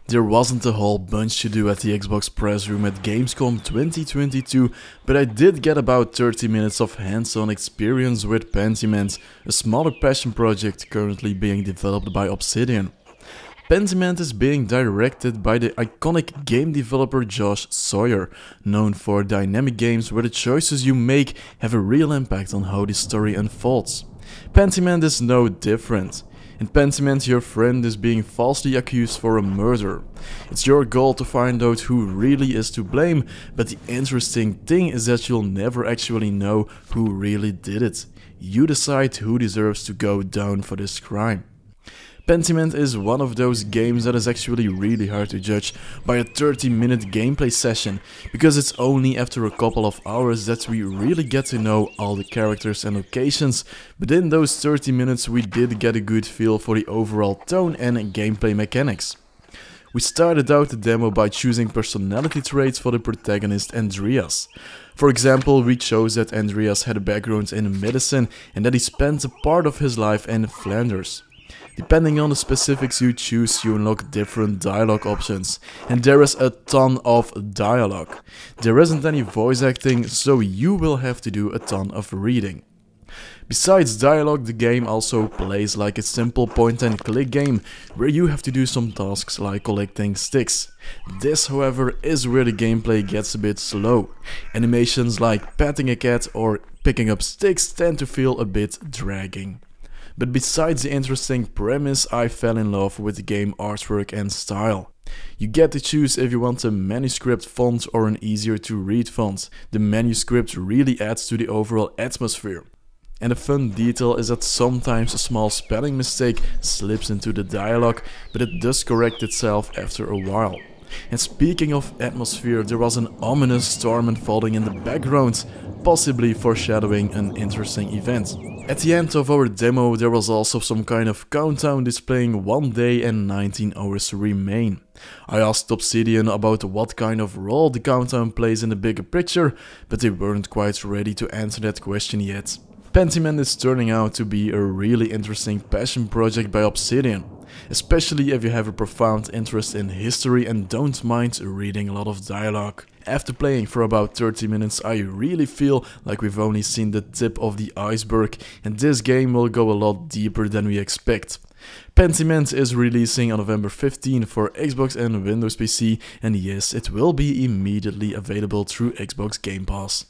There wasn't a whole bunch to do at the Xbox press room at Gamescom 2022, but I did get about 30 minutes of hands-on experience with Pentiment, a smaller passion project currently being developed by Obsidian. Pentiment is being directed by the iconic game developer Josh Sawyer, known for dynamic games where the choices you make have a real impact on how the story unfolds. Pentiment is no different. In Pentiment, your friend is being falsely accused for a murder. It's your goal to find out who really is to blame, but the interesting thing is that you'll never actually know who really did it. You decide who deserves to go down for this crime. Pentiment is one of those games that is actually really hard to judge by a 30-minute gameplay session, because it's only after a couple of hours that we really get to know all the characters and locations, but in those 30 minutes we did get a good feel for the overall tone and gameplay mechanics. We started out the demo by choosing personality traits for the protagonist Andreas. For example, we chose that Andreas had a background in medicine and that he spent a part of his life in Flanders. Depending on the specifics you choose, you unlock different dialogue options, and there is a ton of dialogue. There isn't any voice acting, so you will have to do a ton of reading. Besides dialogue, the game also plays like a simple point-and-click game, where you have to do some tasks like collecting sticks. This, however, is where the gameplay gets a bit slow. Animations like petting a cat or picking up sticks tend to feel a bit dragging. But besides the interesting premise, I fell in love with the game artwork and style. You get to choose if you want a manuscript font or an easier to read font. The manuscript really adds to the overall atmosphere. And a fun detail is that sometimes a small spelling mistake slips into the dialogue, but it does correct itself after a while. And speaking of atmosphere, there was an ominous storm unfolding in the background, possibly foreshadowing an interesting event. At the end of our demo, there was also some kind of countdown displaying 1 day and 19 hours remain. I asked Obsidian about what kind of role the countdown plays in the bigger picture, but they weren't quite ready to answer that question yet. Pentiment is turning out to be a really interesting passion project by Obsidian, especially if you have a profound interest in history and don't mind reading a lot of dialogue. After playing for about 30 minutes, I really feel like we've only seen the tip of the iceberg, and this game will go a lot deeper than we expect. Pentiment is releasing on November 15 for Xbox and Windows PC, and yes, it will be immediately available through Xbox Game Pass.